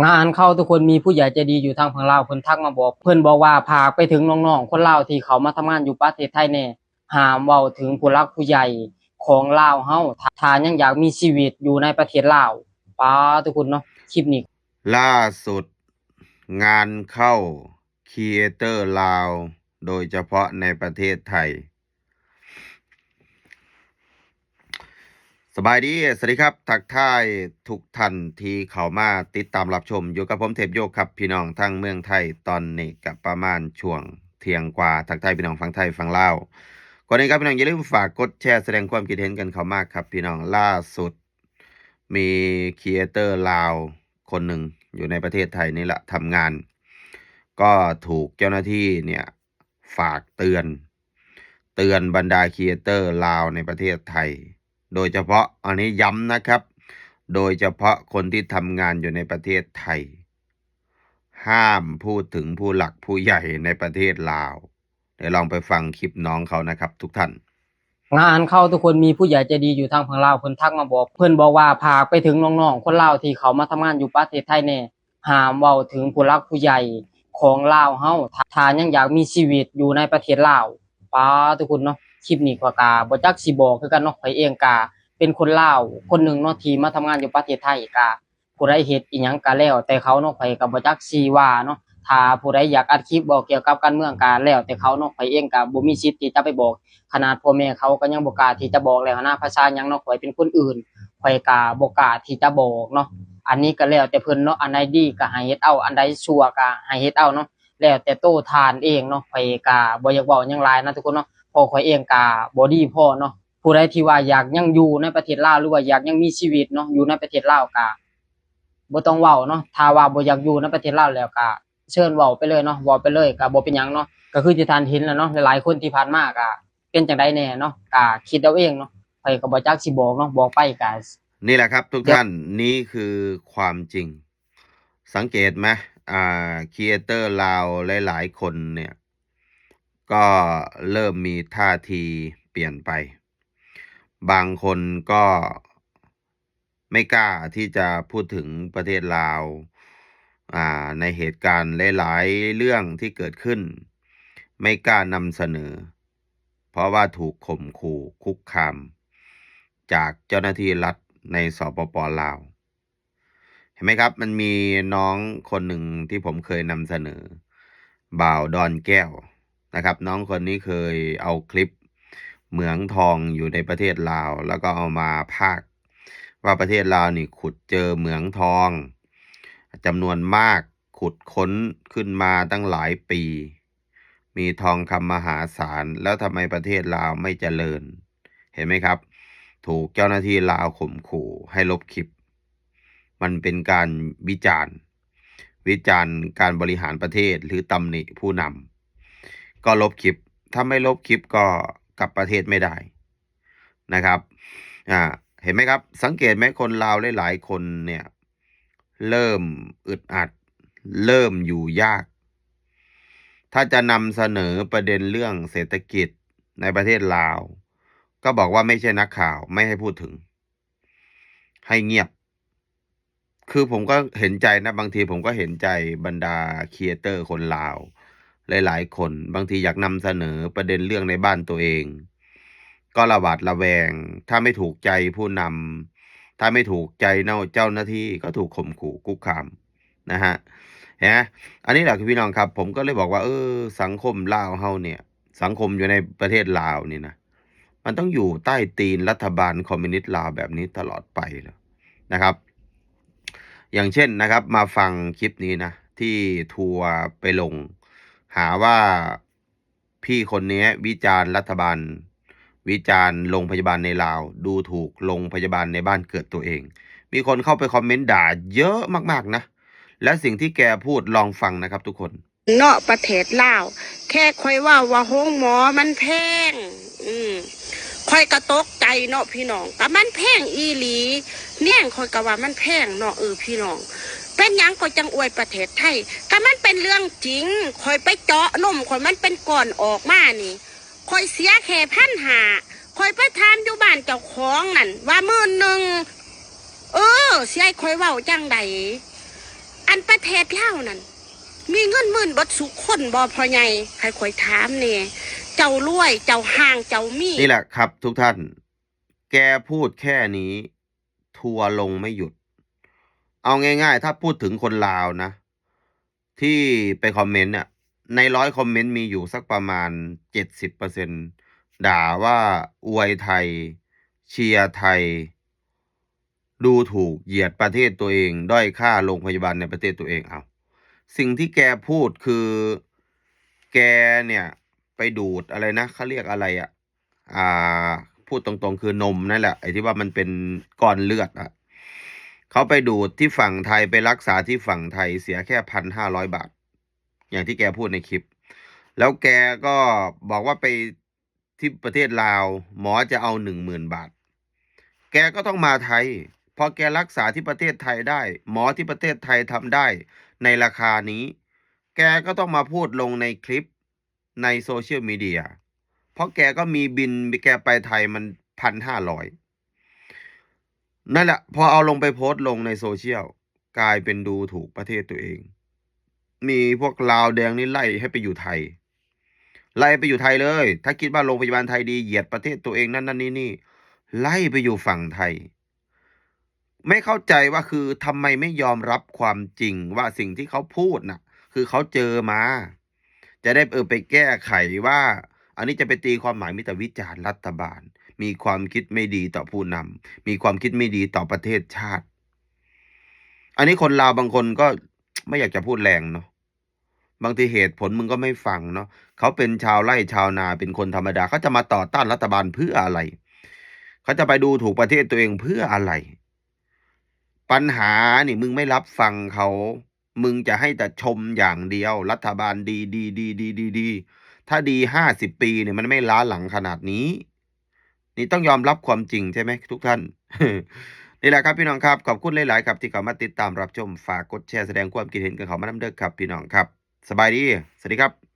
งานเข้าทุกคนมีผู้ใหญ่ใจดีอยู่ทางฝั่งลาวเพิ่นทักมาบอกเพิ่นบอกว่าพากไปถึงน้องๆคนลาวที่เขามาทำงานอยู่ประเทศไทยแน่ห้ามเว้าถึงผู้หลักผู้ใหญ่ของลาวเฮาถ้ายังอยากมีชีวิตอยู่ในประเทศลาวป๊าทุกคนเนาะคลิปนี้ล่าสุดงานเข้าครีเอเตอร์ลาวโดยเฉพาะในประเทศไทยสบายดีสวัสดีครับทักทายทุกท่านที่เข้ามาติดตามรับชมอยู่กับผมเทพโยกครับพี่น้องทั้งเมืองไทยตอนนี้กับประมาณช่วงเที่ยงกว่าทักทายพี่น้องฝั่งไทยฝั่งลาวก่อนอื่นครับพี่น้องอย่าลืมฝากกดแชร์แสดงความคิดเห็นกันเข้ามาครับพี่น้องล่าสุดมีครีเอเตอร์ลาวคนหนึ่งอยู่ในประเทศไทยนี่แหละทำงานก็ถูกเจ้าหน้าที่เนี่ยฝากเตือนบรรดาครีเอเตอร์ลาวในประเทศไทยโดยเฉพาะอันนี้ย้ำนะครับโดยเฉพาะคนที่ทำงานอยู่ในประเทศไทยห้ามพูดถึงผู้หลักผู้ใหญ่ในประเทศลาวเดี๋ยวลองไปฟังคลิปน้องเขานะครับทุกท่านงานเข้าทุกคนมีผู้ใหญ่ใจดีอยู่ทางฝั่งลาวเพิ่นทักมาบอกเพิ่นบอกว่าพากไปถึงน้องๆคนลาวที่เขามาทำงานอยู่ประเทศไทยแน่ห้ามเว้าถึงผู้หลักผู้ใหญ่ของลาวเฮาถ้ายังอยากมีชีวิตอยู่ในประเทศลาวป๊าทุกคนเนาะคลิปนี้ก็บ่จักสิบอกคือกันเนาะข้อยเองก็เป็นคนลาวคนหนึ่งเนาะที่มาทำงานอยู่ประเทศไทยก็ผู้ใดเฮ็ดอิหยังก็แล้วแต่เขาเนาะข้อยก็บ่จักสิว่าเนาะถ้าผู้ใดอยากอัดคลิปบอกเกี่ยวกับการเมืองก็แล้วแต่เขาเนาะข้อยเองก็บ่มีสิทธิ์ที่จะไปบอก ขนาดพ่อแม่เขาก็ยังบ่กล้าที่จะบอกแล้วนะภาษาหยังเนาะข้อยเป็นคนอื่นข้อยก็บ่กล้าที่จะบอกเนาะอันนี้ก็แล้วแต่เพิ่นเนาะอันใดดีก็ให้เฮ็ดเอาอันใดชั่วก็ให้เฮ็ดเอาเนาะแล้วแต่โตทานเองเนาะข้อยก็บ่อยากเว้าหยังหลายนะทุกคนเนาะเพราะข้อยเองก็บ่ดีพอเนาะผู้ใดที่ว่าอยากยังอยู่ในประเทศลาวหรือว่าอยากยังมีชีวิตเนาะอยู่ในประเทศลาวก็บ่ต้องเว้าเนาะถ้าว่าบ่อยากอยู่ในประเทศลาวแล้วก็เชิญเว้าไปเลยเนาะเว้าไปเลยก็บ่เป็นหยังเนาะก็คือที่ท่านเห็นแหละเนาะหลายๆคนที่ผ่านมาก็เป็นจั่งใดแหน่เนาะก็คิดเอาเองเนาะข้อยก็บ่จักสิบอกเนาะบอกไปก็นี่แหละครับทุกเดี๋ยวท่านนี่คือความจริงสังเกตไหมครีเอเตอร์ลาวหลายๆคนเนี่ยก็เริ่มมีท่าทีเปลี่ยนไปบางคนก็ไม่กล้าที่จะพูดถึงประเทศลาวในเหตุการณ์หลายๆเรื่องที่เกิดขึ้นไม่กล้านำเสนอเพราะว่าถูกข่มขู่คุกคามจากเจ้าหน้าที่รัฐในสปป.ลาวเห็นไหมครับมันมีน้องคนหนึ่งที่ผมเคยนำเสนอบ่าวดอนแก้วนะครับน้องคนนี้เคยเอาคลิปเหมืองทองอยู่ในประเทศลาวแล้วก็เอามาพากย์ว่าประเทศลาวนี่ขุดเจอเหมืองทองจำนวนมากขุดค้นขึ้นมาตั้งหลายปีมีทองคำมหาศาลแล้วทำไมประเทศลาวไม่เจริญเห็นไหมครับถูกเจ้าหน้าที่ลาวข่มขู่ให้ลบคลิปมันเป็นการวิจารณ์การบริหารประเทศหรือตำหนิผู้นำก็ลบคลิปถ้าไม่ลบคลิปก็กลับประเทศไม่ได้นะครับอ่าเห็นไหมครับสังเกตไหมคนลาวหลายๆคนเนี่ยเริ่มอึดอัดเริ่มอยู่ยากถ้าจะนำเสนอประเด็นเรื่องเศรษฐกิจในประเทศลาวก็บอกว่าไม่ใช่นักข่าวไม่ให้พูดถึงให้เงียบคือผมก็เห็นใจนะบางทีผมก็เห็นใจบรรดาครีเอเตอร์คนลาวหลายๆคนบางทีอยากนำเสนอประเด็นเรื่องในบ้านตัวเองก็ระหวาดระแวงถ้าไม่ถูกใจผู้นำถ้าไม่ถูกใจเจ้าหน้าที่ก็ถูกข่มขู่คุกคามนะฮะเห็นไหมอันนี้แหละคือพี่น้องครับผมก็เลยบอกว่าสังคมลาวเฮาเนี่ยสังคมอยู่ในประเทศลาวนี่นะมันต้องอยู่ใต้ตีนรัฐบาลคอมมิวนิสต์ลาวแบบนี้ตลอดไปเลยนะครับอย่างเช่นนะครับมาฟังคลิปนี้นะที่ทัวร์ไปลงหาว่าพี่คนนี้วิจารณ์รัฐบาลวิจารณ์โรงพยาบาลในลาวดูถูกโรงพยาบาลในบ้านเกิดตัวเองมีคนเข้าไปคอมเมนต์ด่าเยอะมากๆนะและสิ่งที่แกพูดลองฟังนะครับทุกคนเนาะประเทศลาวแค่ค่อยว่าโรงหมอมันแพงค่อยกระตกใจเนาะพี่น้องก็มันแพงอีหลีเนี่ยค่อยก็ว่ามันแพงเนาะพี่น้องเป็นหยังก็จังอวยประเทศไทยก็มันเป็นเรื่องจริงค่อยไปเจาะนมค่อยมันเป็นก่อนออกมานี่ค่อยเสียแค่1,500ค่อยไปทานอยู่บ้านเจ้าของนั่นว่า10,000เสียค่อยเว้าจังใด อั เทศลาวนั่นมีเงินหมื่นบัดสุคนบ่พ่อใหญ่ให้ข่อยถามแน่เจ้ารวยเจ้าห่างเจ้ามี นี่แหละครับทุกท่าน แกพูดแค่นี้ ทัวร์ลงไม่หยุด เอาง่ายๆ ถ้าพูดถึงคนลาวนะ ที่ไปคอมเมนต์เนี่ยใน100 คอมเมนต์มีอยู่สักประมาณ 70%ด่าว่าอวยไทย เชียร์ไทย ดูถูกเหยียดประเทศตัวเอง ด้อยค่าโรงพยาบาลในประเทศตัวเองเอาสิ่งที่แกพูดคือ แกเนี่ยไปดูดอะไรนะเขาเรียกอะไรอ่ะพูดตรงๆคือนมนั่นแหละไอ้ที่ว่ามันเป็นก้อนเลือดอ่ะเขาไปดูดที่ฝั่งไทยไปรักษาที่ฝั่งไทยเสียแค่1,500 บาท อย่างที่แกพูดในคลิป แล้วแกก็บอกว่าไปที่ประเทศลาว หมอจะเอา10,000 บาท แกก็ต้องมาไทยพอแกรักษาที่ประเทศไทยได้ หมอที่ประเทศไทยทำได้ในราคานี้ แกก็ต้องมาพูดลงในคลิปในโซเชียลมีเดียเพราะแกก็มีบินแกไปไทยมัน1,500นั่นแหละพอเอาลงไปโพสต์ลงในโซเชียลกลายเป็นดูถูกประเทศตัวเองมีพวกลาวแดงนี่ไล่ให้ไปอยู่ไทยไล่ไปอยู่ไทยเลยถ้าคิดว่าโรงพยาบาลไทยดีเหยียดประเทศตัวเองนั่นนี่ไล่ไปอยู่ฝั่งไทยไม่เข้าใจว่าคือทำไมไม่ยอมรับความจริงว่าสิ่งที่เขาพูดน่ะคือเขาเจอมาจะได้ไปแก้ไขว่าอันนี้จะไปตีความหมายมีแต่วิจารณ์รัฐบาลมีความคิดไม่ดีต่อผู้นำมีความคิดไม่ดีต่อประเทศชาติอันนี้คนลาวบางคนก็ไม่อยากจะพูดแรงเนาะบางทีเหตุผลมึงก็ไม่ฟังเนาะเขาเป็นชาวไร่ชาวนาเป็นคนธรรมดาเขาจะมาต่อต้านรัฐบาลเพื่ออะไรเขาจะไปดูถูกประเทศตัวเองเพื่ออะไรปัญหานี่มึงไม่รับฟังเขามึงจะให้แต่ชมอย่างเดียวรัฐบาลดีถ้าดี50 ปีเนี่ยมันไม่ล้าหลังขนาดนี้นี่ต้องยอมรับความจริงใช่ไหมทุกท่าน นี่แหละครับพี่น้องครับขอบคุณหลายๆครับที่เข้ามาติดตามรับชมฝากกดแชร์แสดงความคิดเห็นกันเขามาน้ำเด้อครับพี่น้องครับสบายดีสวัสดีครับ